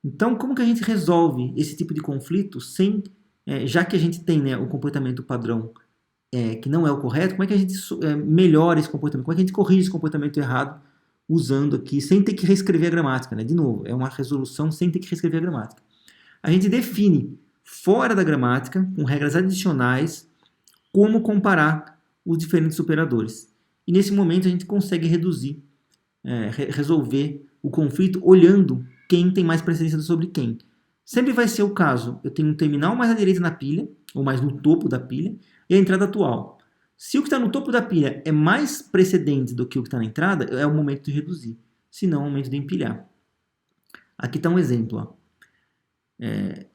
Então, como que a gente resolve esse tipo de conflito sem, já que a gente tem, né, o comportamento padrão que não é o correto, como é que a gente melhora esse comportamento? Como é que a gente corrige esse comportamento errado usando aqui, sem ter que reescrever a gramática? Né? De novo, é uma resolução sem ter que reescrever a gramática. A gente define, fora da gramática, com regras adicionais, como comparar os diferentes operadores. E nesse momento a gente consegue reduzir, resolver o conflito olhando quem tem mais precedência sobre quem. Sempre vai ser o caso, eu tenho um terminal mais à direita na pilha, ou mais no topo da pilha, e a entrada atual. Se o que está no topo da pilha é mais precedente do que o que está na entrada, é o momento de reduzir. Se não, é o momento de empilhar. Aqui está um exemplo. Ó.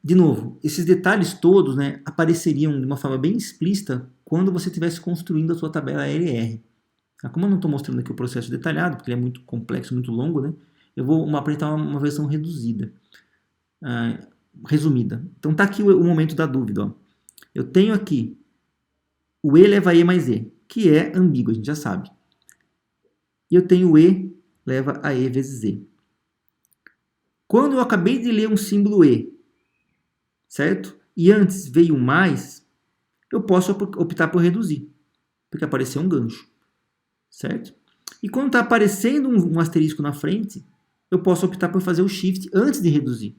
De novo, esses detalhes todos, né, apareceriam de uma forma bem explícita quando você estivesse construindo a sua tabela LR. Como eu não estou mostrando aqui o processo detalhado, porque ele é muito complexo, muito longo, né, eu vou apresentar uma versão reduzida, resumida. Então está aqui o momento da dúvida. Ó. Eu tenho aqui o E leva a E mais E, que é ambíguo, a gente já sabe. E eu tenho o E leva a E vezes E. Quando eu acabei de ler um símbolo E, certo? E antes veio um mais, eu posso optar por reduzir, porque apareceu um gancho, certo? E quando está aparecendo um asterisco na frente, eu posso optar por fazer o shift antes de reduzir,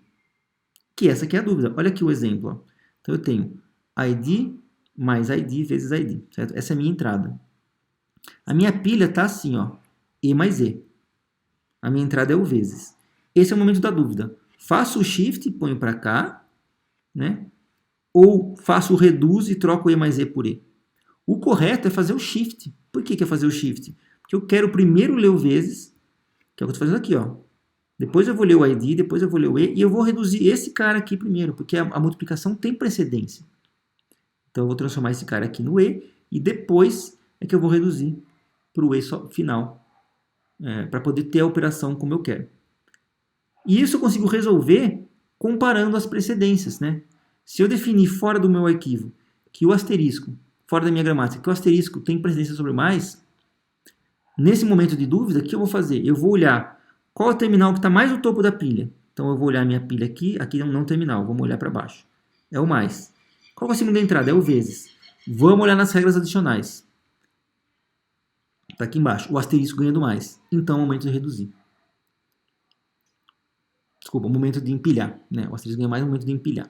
que essa aqui é a dúvida. Olha aqui o exemplo. Ó. Então eu tenho ID mais ID vezes ID, certo? Essa é a minha entrada. A minha pilha está assim, ó, E mais E. A minha entrada é o vezes. Esse é o momento da dúvida. Faço o shift e ponho para cá, né? Ou faço o reduz e troco E mais E por E. O correto é fazer o shift. Por que é fazer o shift? Porque eu quero primeiro ler o vezes, que é o que eu estou fazendo aqui, ó. Depois eu vou ler o ID, depois eu vou ler o E, e eu vou reduzir esse cara aqui primeiro, porque a multiplicação tem precedência. Então eu vou transformar esse cara aqui no E, e depois é que eu vou reduzir para o E final, para poder ter a operação como eu quero. E isso eu consigo resolver comparando as precedências, né? Se eu definir fora do meu arquivo que o asterisco, fora da minha gramática, que o asterisco tem precedência sobre o mais, nesse momento de dúvida, o que eu vou fazer? Eu vou olhar qual é o terminal que está mais no topo da pilha. Então eu vou olhar a minha pilha aqui é um não terminal, vamos olhar para baixo. É o mais. Qual é a segunda entrada? É o vezes. Vamos olhar nas regras adicionais. Está aqui embaixo. O asterisco ganha do mais. Então, é o momento de reduzir. Desculpa, o momento de empilhar. Né? O asterisco ganha mais no momento de empilhar.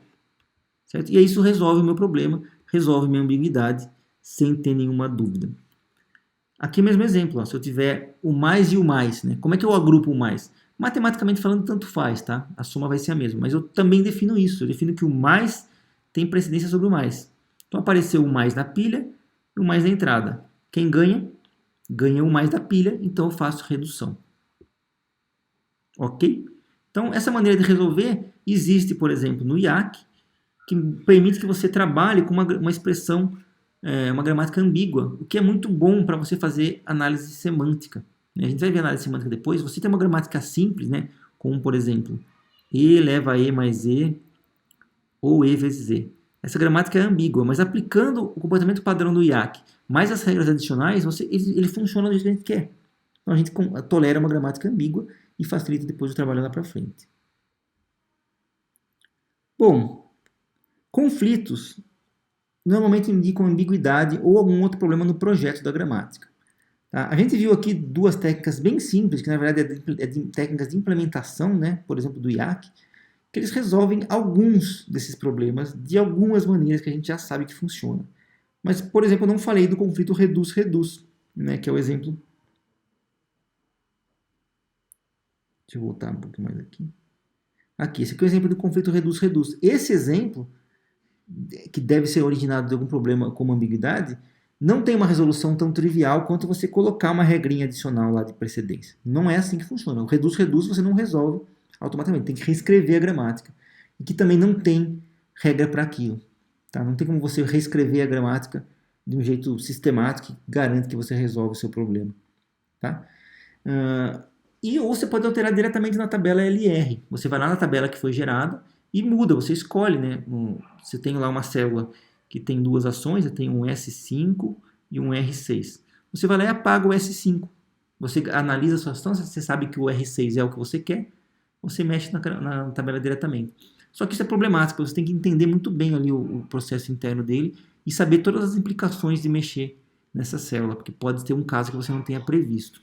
Certo? E aí isso resolve o meu problema, resolve minha ambiguidade, sem ter nenhuma dúvida. Aqui mesmo exemplo, ó, se eu tiver o mais e o mais, né? Como é que eu agrupo o mais? Matematicamente falando, tanto faz, tá? A soma vai ser a mesma, mas eu também defino isso, eu defino que o mais tem precedência sobre o mais. Então apareceu o mais na pilha e o mais na entrada. Quem ganha? Ganha o mais da pilha, então eu faço redução. Ok? Então essa maneira de resolver existe, por exemplo, no IAC, que permite que você trabalhe com uma expressão, uma gramática ambígua, o que é muito bom para você fazer análise semântica. A gente vai ver análise semântica depois. Você tem uma gramática simples, né? Como, por exemplo, E leva a E mais E, ou E vezes E. Essa gramática é ambígua, mas aplicando o comportamento padrão do IAC, mais as regras adicionais, ele funciona do jeito que a gente quer. Então a gente tolera uma gramática ambígua e facilita depois o trabalho lá para frente. Bom, conflitos normalmente indicam ambiguidade ou algum outro problema no projeto da gramática. Tá? A gente viu aqui duas técnicas bem simples, que na verdade é de técnicas de implementação, né? Por exemplo, do IAC, que eles resolvem alguns desses problemas de algumas maneiras que a gente já sabe que funciona. Mas, por exemplo, eu não falei do conflito reduz-reduz, né? Que é o exemplo. Deixa eu voltar um pouquinho mais aqui. Aqui, esse aqui é o exemplo do conflito reduz-reduz. Esse exemplo, que deve ser originado de algum problema como ambiguidade, não tem uma resolução tão trivial quanto você colocar uma regrinha adicional lá de precedência. Não é assim que funciona. O reduz-reduz você não resolve automaticamente. Tem que reescrever a gramática. E que também não tem regra para aquilo. Tá? Não tem como você reescrever a gramática de um jeito sistemático que garante que você resolve o seu problema. Tá? Ou você pode alterar diretamente na tabela LR. Você vai lá na tabela que foi gerada e muda, você escolhe, né? Você tem lá uma célula que tem duas ações, tem um S5 e um R6. Você vai lá e apaga o S5. Você analisa a sua ação, você sabe que o R6 é o que você quer, você mexe na tabela diretamente. Só que isso é problemático, você tem que entender muito bem ali o processo interno dele e saber todas as implicações de mexer nessa célula, porque pode ter um caso que você não tenha previsto.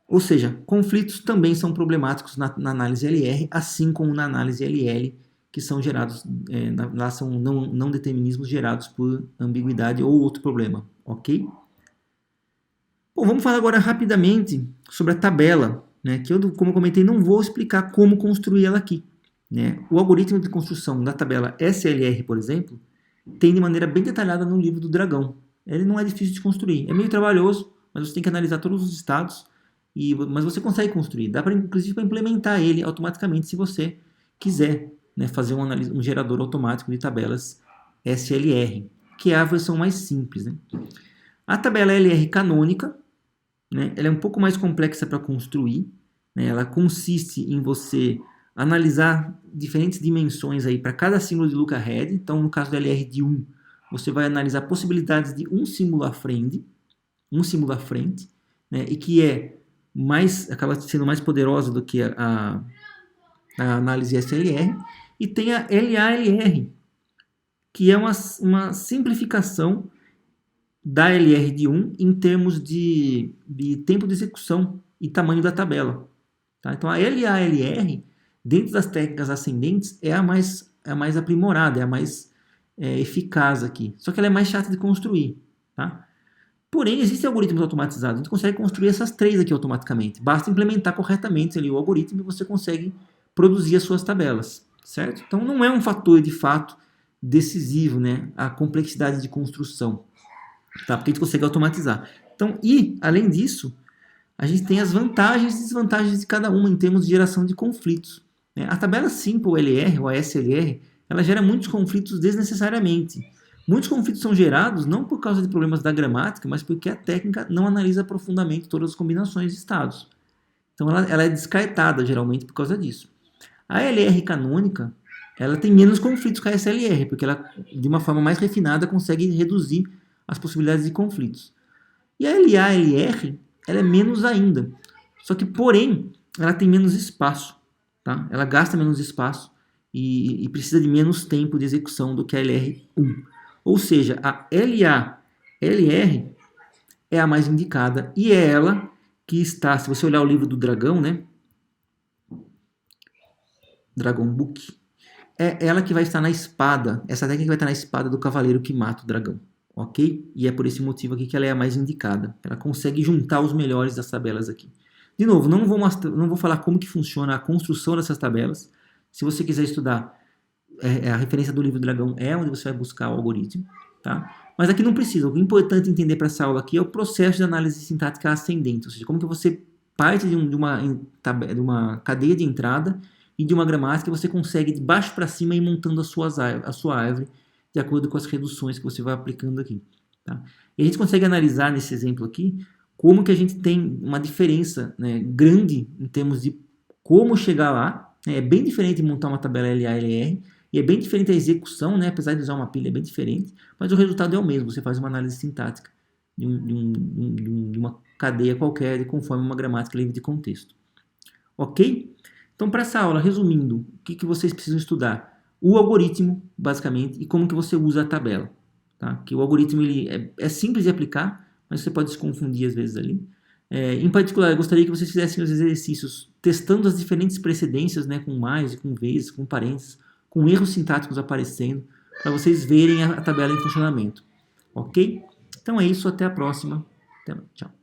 Ou seja, conflitos também são problemáticos na análise LR, assim como na análise LL, que são gerados, lá são não determinismos gerados por ambiguidade ou outro problema, ok? Bom, vamos falar agora rapidamente sobre a tabela, né, que eu, como eu comentei, não vou explicar como construir ela aqui. Né? O algoritmo de construção da tabela SLR, por exemplo, tem de maneira bem detalhada no livro do Dragão. Ele não é difícil de construir, é meio trabalhoso, mas você tem que analisar todos os estados, mas você consegue construir. Dá inclusive para implementar ele automaticamente se você quiser, né, fazer um gerador automático de tabelas SLR, que é a versão mais simples. Né? A tabela LR canônica, né, ela é um pouco mais complexa para construir. Né? Ela consiste em você analisar diferentes dimensões para cada símbolo de lookahead. Então, no caso do LR de 1, você vai analisar possibilidades de um símbolo à frente, né, e que acaba sendo mais poderosa do que a análise SLR. E tem a LALR, que é uma simplificação da LR de 1 em termos de tempo de execução e tamanho da tabela. Tá? Então, a LALR, dentro das técnicas ascendentes, é a mais aprimorada, é a mais eficaz aqui. Só que ela é mais chata de construir. Tá? Porém, existem algoritmos automatizados. A gente consegue construir essas três aqui automaticamente. Basta implementar corretamente ali o algoritmo e você consegue produzir as suas tabelas. Certo? Então, não é um fator, de fato, decisivo, né, a complexidade de construção. Tá? Porque a gente consegue automatizar. Então, e, além disso, a gente tem as vantagens e desvantagens de cada uma em termos de geração de conflitos. Né? A tabela Simple LR, ou a SLR, ela gera muitos conflitos desnecessariamente. Muitos conflitos são gerados não por causa de problemas da gramática, mas porque a técnica não analisa profundamente todas as combinações de estados. Então ela é descartada geralmente por causa disso. A LR canônica, ela tem menos conflitos que a SLR, porque ela, de uma forma mais refinada, consegue reduzir as possibilidades de conflitos. E a LALR, ela é menos ainda. Só que, porém, ela tem menos espaço. Tá? Ela gasta menos espaço e precisa de menos tempo de execução do que a LR1. Ou seja, a LALR, é a mais indicada e é ela que está, se você olhar o livro do dragão, né? Dragon Book, é ela que vai estar na espada, essa técnica vai estar na espada do cavaleiro que mata o dragão, ok? E é por esse motivo aqui que ela é a mais indicada. Ela consegue juntar os melhores das tabelas aqui. De novo, não vou falar como que funciona a construção dessas tabelas. Se você quiser estudar, a referência do livro do dragão é onde você vai buscar o algoritmo, tá? Mas aqui não precisa. O importante entender para essa aula aqui é o processo de análise sintática ascendente, ou seja, como que você parte de uma cadeia de entrada e de uma gramática você consegue de baixo para cima ir montando a sua árvore de acordo com as reduções que você vai aplicando aqui. Tá? E a gente consegue analisar nesse exemplo aqui como que a gente tem uma diferença, né, grande em termos de como chegar lá. É bem diferente montar uma tabela LA-LR e é bem diferente a execução, né, apesar de usar uma pilha, é bem diferente, mas o resultado é o mesmo. Você faz uma análise sintática de uma cadeia qualquer conforme uma gramática livre de contexto. Ok? Então, para essa aula, resumindo, o que vocês precisam estudar? O algoritmo, basicamente, e como que você usa a tabela. Tá? Que o algoritmo ele é simples de aplicar, mas você pode se confundir às vezes ali. Em particular, eu gostaria que vocês fizessem os exercícios testando as diferentes precedências, né, com mais, com vezes, com parênteses, com erros sintáticos aparecendo, para vocês verem a tabela em funcionamento. Ok? Então é isso, até a próxima. Até, tchau.